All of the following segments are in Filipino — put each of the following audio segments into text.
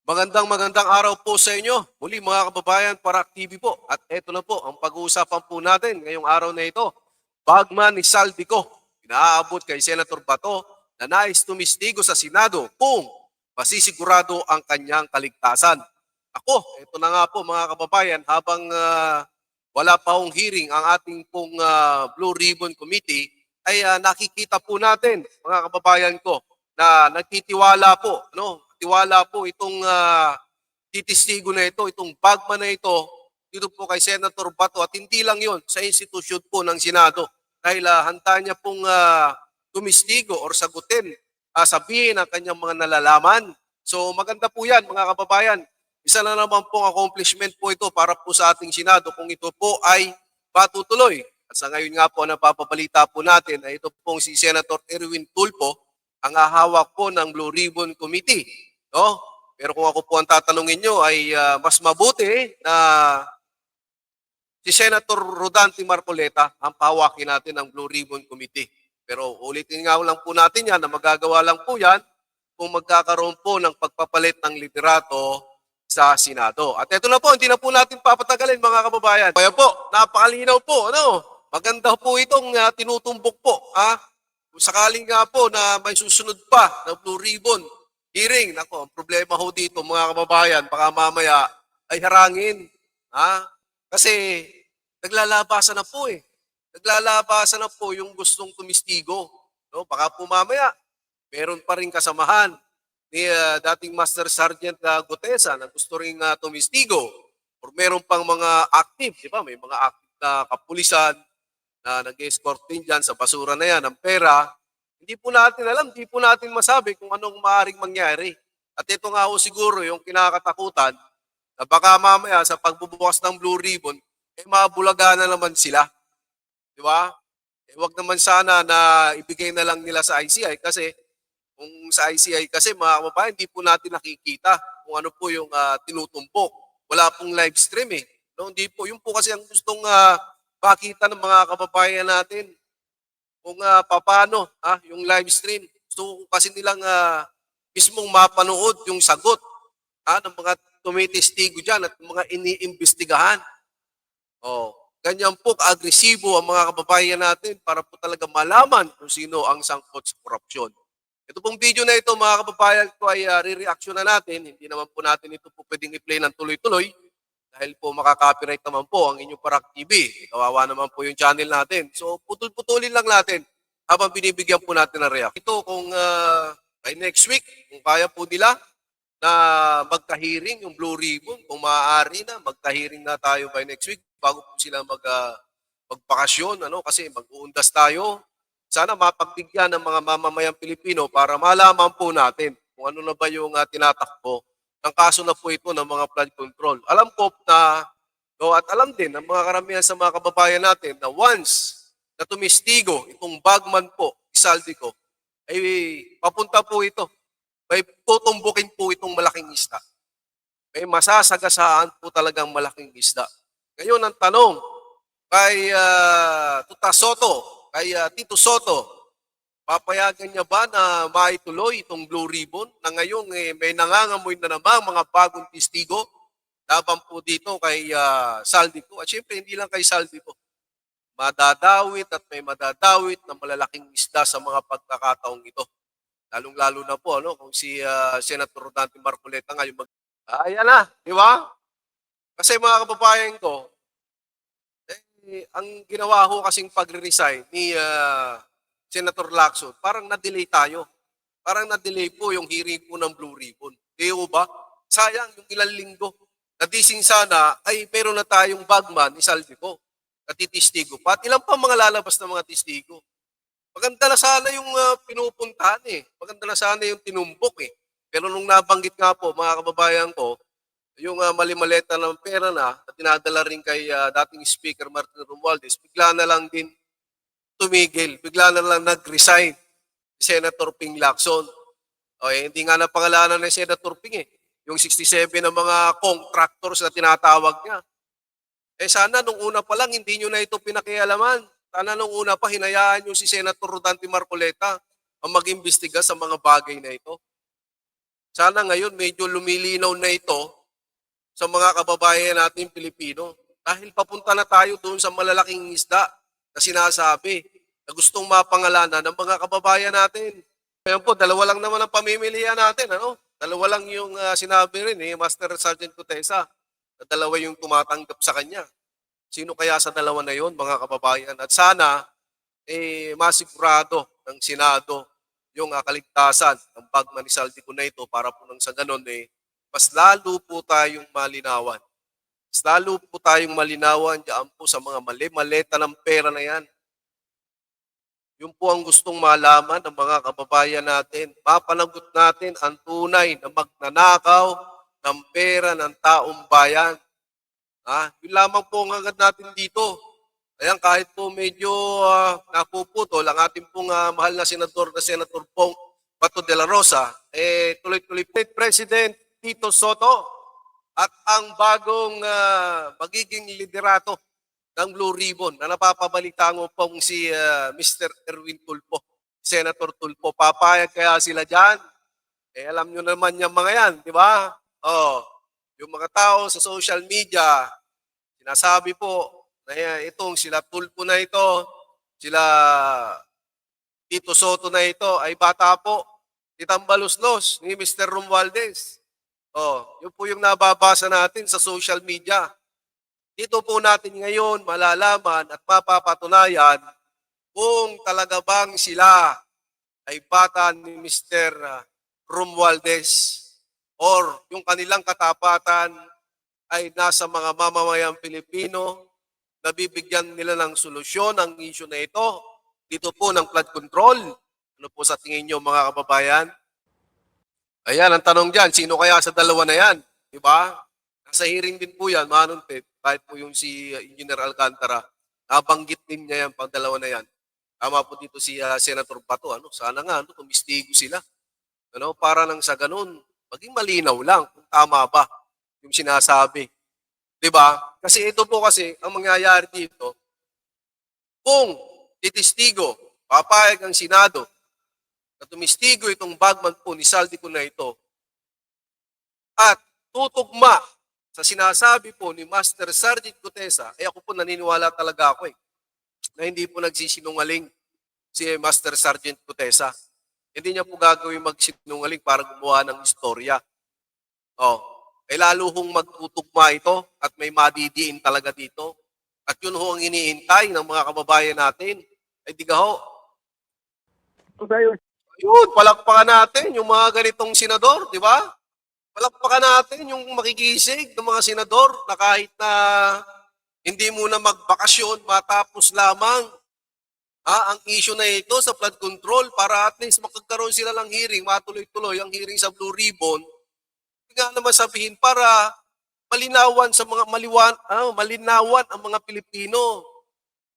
Magandang araw po sa inyo. Muli mga kababayan, Parak TV po. At eto na po ang pag-uusapan po natin ngayong araw na ito. Bagman ni Saldico, inaabot kay Senator Bato na nais tumistigo sa Senado kung masisigurado ang kanyang kaligtasan. Ako, eto na nga po mga kababayan, habang wala pa hong hearing ang ating pong Blue Ribbon Committee, ay nakikita po natin mga kababayan ko na nagtitiwala po, no? Tiwala po itong titistigo na ito, itong bagman na ito, dito po kay Senator Bato at hindi lang yon sa institusyon po ng Senado dahil handa niya pong tumistigo or sagutin, sabihin ang kanyang mga nalalaman. So maganda po yan mga kababayan. Isa na naman pong accomplishment po ito para po sa ating Senado kung ito po ay patutuloy. At sa ngayon nga po, napapabalita po natin na ito pong si Senator Erwin Tulfo ang hahawak po ng Blue Ribbon Committee. No? Pero kung ako po ang tatanungin nyo ay mas mabuti na si Senator Rodante Marcoleta ang pahawakin natin ng Blue Ribbon Committee. Pero ulitin nga lang po natin yan na magagawa lang po yan kung magkakaroon po ng pagpapalit ng liderato sa Senado. At ito na po, hindi na po natin papatagalin mga kababayan. Kaya po, napakalinaw po. Ano? Maganda po itong tinutumbok po. Kung sakaling nga po na may susunod pa na Blue Ribbon hearing, nako, ang problema ho dito mga kababayan, baka mamaya ay harangin. Kasi naglalabasan na po eh. Naglalabasan na po yung gustong tumistigo. No? Baka po mamaya, meron pa rin kasamahan ni dating Master Sergeant Gutesa na gusto rin tumistigo. Or meron pang mga active, di ba? May mga active na kapulisan na nag-escort din dyan sa basura na yan ng pera. Hindi po natin alam, hindi po natin masabi kung anong maaaring mangyari. At ito nga ho siguro yung kinakatakutan na baka mamaya sa pagbubukas ng Blue Ribbon, mabulaga na naman sila. Di ba? Wag naman sana na ibigay na lang nila sa ICI kasi kung sa ICI kasi mga kababayan, hindi po natin nakikita kung ano po yung tinutumpok. Wala pong live stream eh. No, hindi po. Yun po kasi ang gustong makita ng mga kababayan natin kung paano yung live stream. Gusto ko kasi nilang mismong mapanood yung sagot ng mga tumitestigo dyan at mga iniimbestigahan. Oh, ganyan po ka-agresibo ang mga kababayan natin para po talaga malaman kung sino ang sangkot sa korupsyon. Ito pong video na ito mga kababayan ko ay re-reaction na natin. Hindi naman po natin ito po pwedeng i-play ng tuloy-tuloy dahil po makaka-copyright naman po ang inyong Parak TV. Kawawa naman po yung channel natin. So putol-putulin lang natin habang binibigyan po natin ng react. Ito kung by next week, kung kaya po nila na magka-hearing yung Blue Ribbon, kung maaari na magka-hearing na tayo by next week bago po sila magpakasyon, kasi mag-uundas tayo. Sana mapagbigyan ng mga mamamayang Pilipino para malaman po natin kung ano na ba yung tinatakbo ng kaso na po ito ng mga flood control. Alam ko na, at alam din ng mga karamihan sa mga kababayan natin na once na tumistigo itong bagman po, Saldico, ay papunta po ito. May tutumbukin po itong malaking isda. May masasagasaan po talagang malaking isda. Ngayon ang tanong kay Tuta Soto, kay Tito Soto, papayagan niya ba na maituloy itong Blue Ribbon na ngayon may nangangamoy na namang mga bagong testigo laban po dito kay Saldico. At syempre hindi lang kay Saldico. Madadawit at may madadawit na malalaking isda sa mga pagkakataong ito. Lalong-lalo na po kung si Senator Rodante Marcoleta nga yung ayan na, di ba? Kasi mga kababayan ko, ang ginawa ho kasing pagre-resign ni Senator Lacson, parang na-delay tayo. Parang na-delay po yung hearing po ng Blue Ribbon. Di ba? Sayang yung ilang linggo. Nadising sana ay meron na tayong bagman ni Saldico na titistigo pa. At ilan pa mga lalabas na mga testigo. Maganda na sana yung pinupuntahan eh. Maganda na sana yung tinumbok eh. Pero nung nabanggit nga po, mga kababayan ko, yung mali-maleta ng pera na tinadala rin kay dating Speaker Martin Romualdez, bigla na lang din tumigil. Bigla na lang nag-resign si Senator Ping Lacson. Hindi nga napangalanan ni Senator Ping eh. Yung 67 na mga contractors na tinatawag niya. Sana nung una pa lang, hindi nyo na ito pinakialaman. Sana nung una pa, hinayaan nyo si Senator Rodante Marcoleta ang mag-imbestiga sa mga bagay na ito. Sana ngayon medyo lumilinaw na ito sa mga kababayan natin Pilipino. Dahil papunta na tayo doon sa malalaking isda na sinasabi na gustong mapangalanan ng mga kababayan natin. Ngayon po, dalawa lang naman ang pamimilihan natin. Ano? Dalawa lang yung sinabi rin Master Sergeant Cutesa. Na dalawa yung tumatanggap sa kanya. Sino kaya sa dalawa na yon, mga kababayan? At sana, masigurado ng Senado yung kaligtasan ng Bagman ni Saldico na ito para po nang sa ganon, mas lalo po tayong malinawan. Mas lalo po tayong malinawan diyan po sa mga mali-maleta ng pera na yan. Yun po ang gustong malaman ng mga kababayan natin. Mapanagot natin ang tunay na magnanakaw ng pera ng taong bayan. Yun lamang po ang agad natin dito. Ayan, kahit po medyo napuputol ang ating pong mahal na senador na Senator Pong Bato de la Rosa, tuloy-tuloy po President Tito Soto at ang bagong magiging liderato ng Blue Ribbon na napapabalita mo pong si Mr. Erwin Tulfo, Senator Tulfo. Papayag kaya sila dyan? Alam nyo naman yung mga yan, di ba? Yung mga tao sa social media, sinasabi po na itong sila Tulfo na ito, sila Tito Soto na ito ay bata po. Itambaluslos ni Mr. Romualdez. Yun po yung nababasa natin sa social media. Dito po natin ngayon malalaman at mapapatunayan kung talaga bang sila ay bata ni Mr. Romualdez or yung kanilang katapatan ay nasa mga mamamayang Pilipino na bibigyan nila ng solusyon ang issue na ito. Dito po ng flood control. Ano po sa tingin nyo mga kababayan? Ayan, ang tanong dyan, sino kaya sa dalawa na yan? Diba? Nasa hearing din po yan, manuntit, kahit po yung si Engineer Alcantara, nabanggit din niya yan pang dalawa na yan. Tama po dito si Senator Bato, sana nga, tumistigo sila. Para nang sa ganun, maging malinaw lang kung tama ba yung sinasabi. Diba? Kasi ito po kasi, ang mangyayari dito, kung titistigo, papayag ang Senado, na tumistigo itong Bagman po ni Saldico na ito at tutugma sa sinasabi po ni Master Sergeant Cutesa, ako po naniniwala talaga ako na hindi po nagsisinungaling si Master Sergeant Cutesa. Hindi niya po gagawin magsinungaling para gumawa ng istorya. Lalo hong magtutugma ito at may madidiin talaga dito. At yun ho ang iniintay ng mga kababayan natin. Ay di ka ho. Yun, palakpakan natin yung mga ganitong senador, di ba? Palakpakan natin yung makikisig ng mga senador na kahit na hindi muna magbakasyon, matapos lamang ang issue na ito sa flood control para at least makagkaroon sila ng hearing, matuloy-tuloy ang hearing sa Blue Ribbon. Nga naman sabihin para malinawan sa mga malinawan ang mga Pilipino.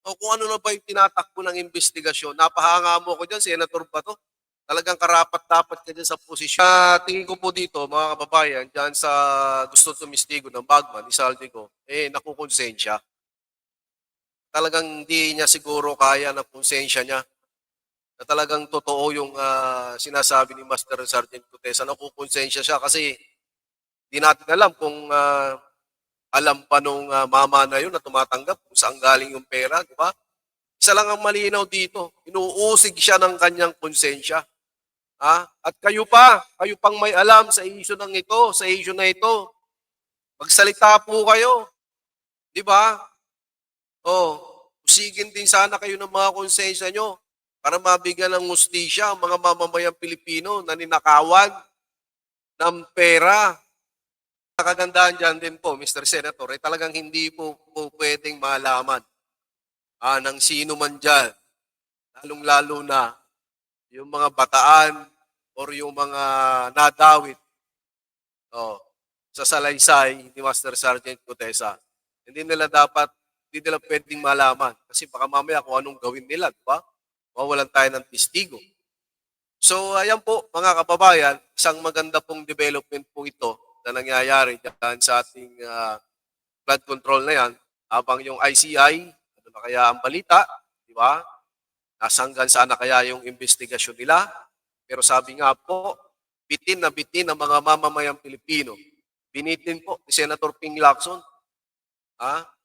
O kung ano na ba yung tinatakbo ng investigasyon. Napahanga mo ko dyan, Senator Bato. Talagang karapat-dapat ka dyan sa posisyon. Tingin ko po dito, mga kababayan, dyan sa gusto tumistigo ng Bagman, ni Saldico, nakukonsensya. Talagang hindi niya siguro kaya ng konsensya niya. Na talagang totoo yung sinasabi ni Master Sergeant Cutesa. Nakukonsensya siya kasi di natin alam kung alam pa nung mama na yun na tumatanggap kung saan galing yung pera, di ba? Isa lang ang malinaw dito, inuusig siya ng kanyang konsensya. At kayo pang may alam sa issue ng ito, sa issue na ito. Magsalita po kayo. Di ba? Usigin din sana kayo ng mga konsensya nyo para mabigyan ng hustisya ang mga mamamayang Pilipino na ninakawan ng pera. Kagandahan dyan din po, Mr. Senator, talagang hindi po pwedeng malaman ng sino man dyan, lalong-lalo na yung mga bataan or yung mga nadawit sa salaysay ni Master Sergeant Cutesa. Hindi nila pwedeng malaman kasi baka mamaya kung anong gawin nila, di ba? Mawalan tayo ng testigo. So, ayan po mga kababayan, isang maganda pong development po ito na nangyayari dyan sa ating flood control na yan. Habang yung ICI, ano na kaya ang balita, di ba? Nasanggan sana kaya yung investigasyon nila. Pero sabi nga po, bitin ng mga mamamayang Pilipino. Binitin po ni Senator Ping Lacson,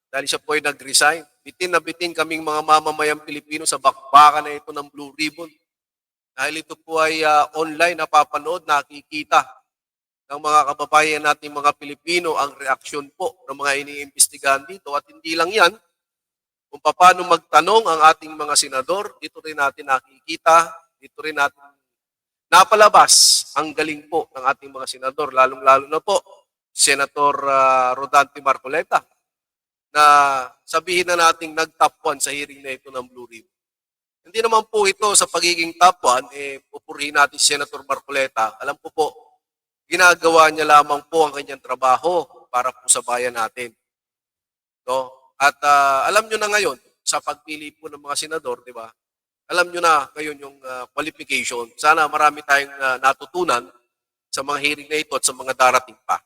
dahil siya po ay nag-resign. Bitin na bitin kaming mga mamamayang Pilipino sa bakbakan na ito ng Blue Ribbon. Dahil ito po ay online napapanood, nakikita ng mga kababayan nating mga Pilipino ang reaksyon po ng mga iniimbestigahan dito. At hindi lang yan, kung paano magtanong ang ating mga senador, dito rin natin nakikita, dito rin natin napalabas ang galing po ng ating mga senador, lalong-lalo na po Senator Rodante Marcoleta, na sabihin na nating nag-top 1 sa hearing na ito ng Blue Ribbon. Hindi naman po ito sa pagiging top 1, pupurihin natin si Senator Marcoleta. Alam ko po, ginagawa niya lamang po ang kanyang trabaho para po sa bayan natin. No? At alam nyo na ngayon, sa pagpili po ng mga senador, di ba? Alam nyo na ngayon yung qualification. Sana marami tayong natutunan sa mga hearing na ito at sa mga darating pa.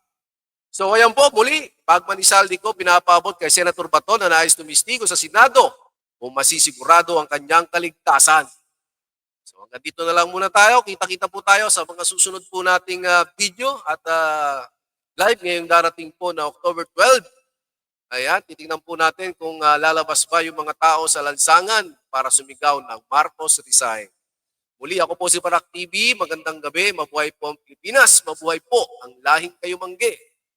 So ayan po, muli, Bagman ni Saldico pinapabot kay Senator Bato na nais tumistigo sa Senado kung masisigurado ang kanyang kaligtasan. So hanggang dito na lang muna tayo. Kita-kita po tayo sa mga susunod po nating video at live ngayong darating po na October 12. Ayan, titingnan po natin kung lalabas ba yung mga tao sa lansangan para sumigaw ng Marcos Resign. Muli, ako po si Barak TV. Magandang gabi. Mabuhay po ang Pilipinas. Mabuhay po ang lahing Kayumangge.